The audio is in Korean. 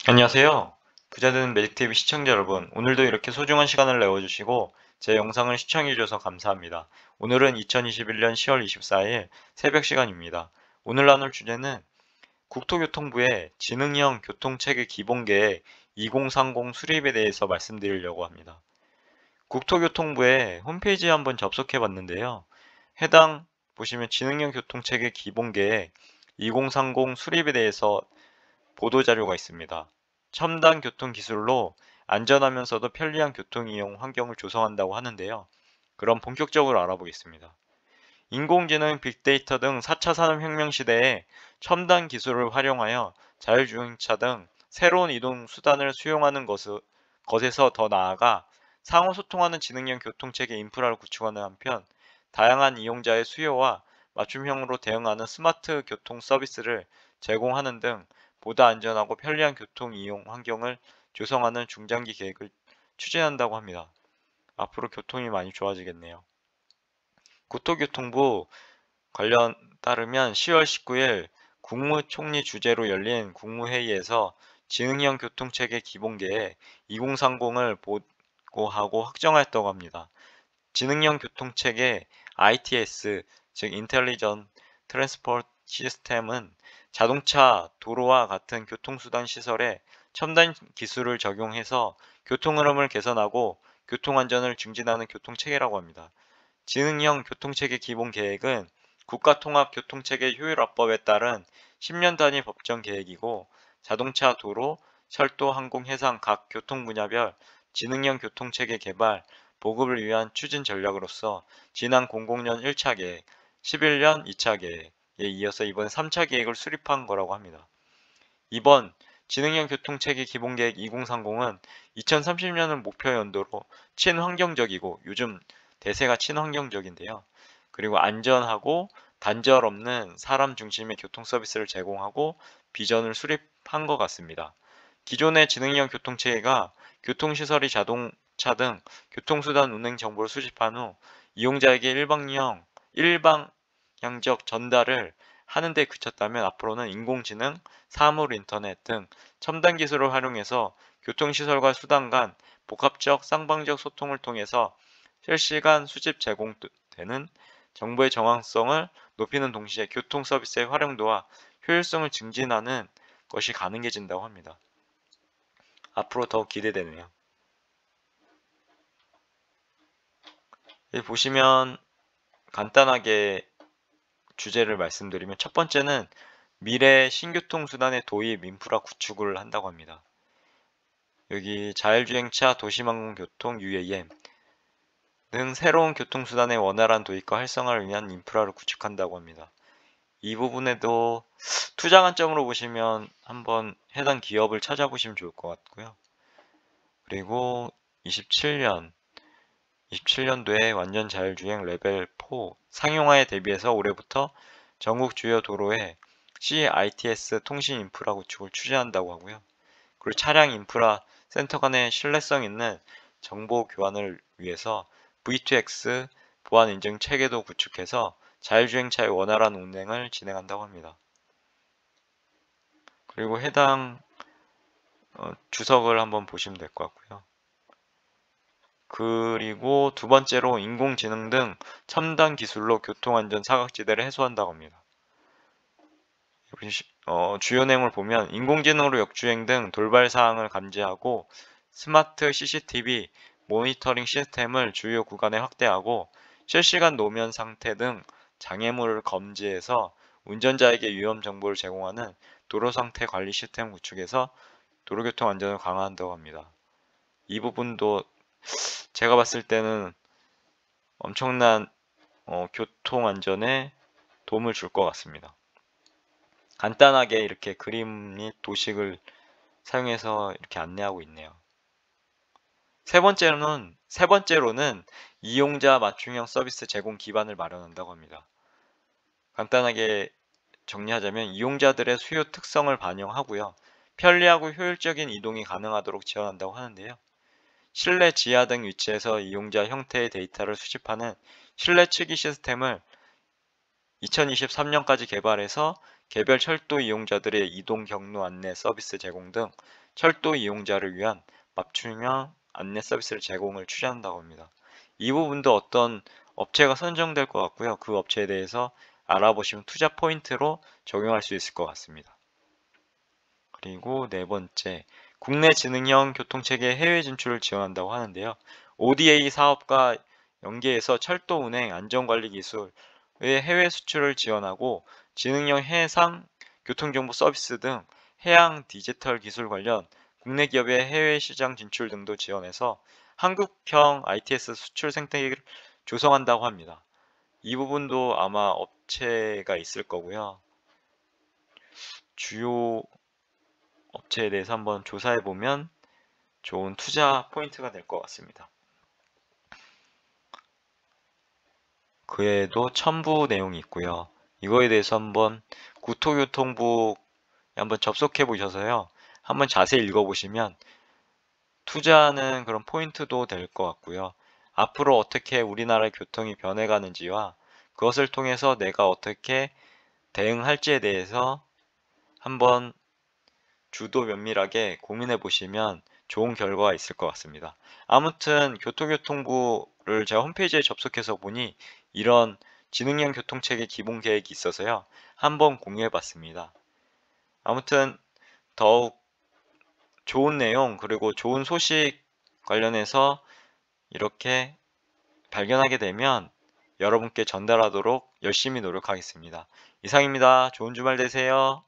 안녕하세요. 부자되는 매직TV 시청자 여러분, 오늘도 이렇게 소중한 시간을 내어주시고 제 영상을 시청해주셔서 감사합니다. 오늘은 2021년 10월 24일 새벽 시간입니다. 오늘 나눌 주제는 국토교통부의 지능형 교통체계 기본계획 2030 수립에 대해서 말씀드리려고 합니다. 국토교통부의 홈페이지에 한번 접속해 봤는데요. 해당 보시면 지능형 교통체계 기본계획 2030 수립에 대해서 보도자료가 있습니다. 첨단 교통 기술로 안전하면서도 편리한 교통 이용 환경을 조성한다고 하는데요. 그럼 본격적으로 알아보겠습니다. 인공지능, 빅데이터 등 4차 산업혁명 시대에 첨단 기술을 활용하여 자율주행차 등 새로운 이동 수단을 수용하는 것에서 더 나아가 상호 소통하는 지능형 교통체계 인프라를 구축하는 한편 다양한 이용자의 수요와 맞춤형으로 대응하는 스마트 교통 서비스를 제공하는 등 보다 안전하고 편리한 교통 이용 환경을 조성하는 중장기 계획을 추진한다고 합니다. 앞으로 교통이 많이 좋아지겠네요. 국토교통부 관련 따르면 10월 19일 국무총리 주재로 열린 국무회의에서 지능형 교통체계 기본계획 2030을 보고하고 확정하였다고 합니다. 지능형 교통체계 ITS, 즉 인텔리전트 트랜스포트 시스템은 자동차, 도로와 같은 교통수단 시설에 첨단 기술을 적용해서 교통 흐름을 개선하고 교통안전을 증진하는 교통체계라고 합니다. 지능형 교통체계 기본 계획은 국가통합교통체계 효율화법에 따른 10년 단위 법정 계획이고 자동차, 도로, 철도, 항공, 해상 각 교통 분야별 지능형 교통체계 개발, 보급을 위한 추진 전략으로서 지난 00년 1차 계획, 11년 2차 계획에 이어서 이번에 3차 계획을 수립한 거라고 합니다. 이번 지능형 교통체계 기본계획 2030은 2030년을 목표 연도로 친환경적이고 요즘 대세가 친환경적인데요. 그리고 안전하고 단절 없는 사람 중심의 교통 서비스를 제공하고 비전을 수립한 것 같습니다. 기존의 지능형 교통체계가 교통시설이 자동차 등 교통수단 운행 정보를 수집한 후 이용자에게 일방향적 전달을 하는 데 그쳤다면 앞으로는 인공지능, 사물 인터넷 등 첨단 기술을 활용해서 교통시설과 수단 간 복합적 쌍방적 소통을 통해서 실시간 수집 제공되는 정보의 정확성을 높이는 동시에 교통 서비스의 활용도와 효율성을 증진하는 것이 가능해진다고 합니다. 앞으로 더욱 기대되네요. 여기 보시면 간단하게 주제를 말씀드리면 첫 번째는 미래 신교통수단의 도입 인프라 구축을 한다고 합니다. 여기 자율주행차, 도시망공교통, UAM 등 새로운 교통수단의 원활한 도입과 활성화를 위한 인프라를 구축한다고 합니다. 이 부분에도 투자 관점으로 보시면 한번 해당 기업을 찾아보시면 좋을 것 같고요. 그리고 27년도에 완전 자율주행 레벨 4 상용화에 대비해서 올해부터 전국 주요 도로에 CITS 통신 인프라 구축을 추진한다고 하고요. 그리고 차량 인프라 센터 간의 신뢰성 있는 정보 교환을 위해서 V2X 보안 인증 체계도 구축해서 자율주행차의 원활한 운행을 진행한다고 합니다. 그리고 해당 주석을 한번 보시면 될 것 같고요. 그리고 두 번째로 인공지능 등 첨단 기술로 교통안전 사각지대를 해소한다고 합니다. 주요 내용을 보면 인공지능으로 역주행 등 돌발 사항을 감지하고 스마트 CCTV 모니터링 시스템을 주요 구간에 확대하고 실시간 노면 상태 등 장애물을 검지해서 운전자에게 위험 정보를 제공하는 도로 상태 관리 시스템 구축해서 도로교통 안전을 강화한다고 합니다. 이 부분도 제가 봤을 때는 엄청난 교통 안전에 도움을 줄 것 같습니다. 간단하게 이렇게 그림 및 도식을 사용해서 이렇게 안내하고 있네요. 세 번째로는 이용자 맞춤형 서비스 제공 기반을 마련한다고 합니다. 간단하게 정리하자면 이용자들의 수요 특성을 반영하고요. 편리하고 효율적인 이동이 가능하도록 지원한다고 하는데요. 실내 지하 등 위치에서 이용자 형태의 데이터를 수집하는 실내 측이 시스템을 2023년까지 개발해서 개별 철도 이용자들의 이동 경로 안내 서비스 제공 등 철도 이용자를 위한 맞춤형 안내 서비스를 제공을 추진한다고 합니다. 이 부분도 어떤 업체가 선정될 것 같고요. 그 업체에 대해서 알아보시면 투자 포인트로 적용할 수 있을 것 같습니다. 그리고 네 번째, 국내 지능형 교통체계 해외 진출을 지원한다고 하는데요. ODA 사업과 연계해서 철도 운행 안전관리 기술의 해외 수출을 지원하고 지능형 해상 교통정보 서비스 등 해양 디지털 기술 관련 국내 기업의 해외 시장 진출 등도 지원해서 한국형 ITS 수출 생태계를 조성한다고 합니다. 이 부분도 아마 업체가 있을 거고요. 주요 업체에 대해서 한번 조사해 보면 좋은 투자 포인트가 될 것 같습니다. 그 외에도 첨부 내용이 있고요. 이거에 대해서 한번 국토교통부에 한번 접속해 보셔서요. 한번 자세히 읽어보시면 투자하는 그런 포인트도 될 것 같고요. 앞으로 어떻게 우리나라의 교통이 변해가는지와 그것을 통해서 내가 어떻게 대응할지에 대해서 한번 주도 면밀하게 고민해 보시면 좋은 결과가 있을 것 같습니다. 아무튼 교토교통부를 제가 홈페이지에 접속해서 보니 이런 지능형 교통체계 기본 계획이 있어서요. 한번 공유해 봤습니다. 아무튼 더욱 좋은 내용 그리고 좋은 소식 관련해서 이렇게 발견하게 되면 여러분께 전달하도록 열심히 노력하겠습니다. 이상입니다. 좋은 주말 되세요.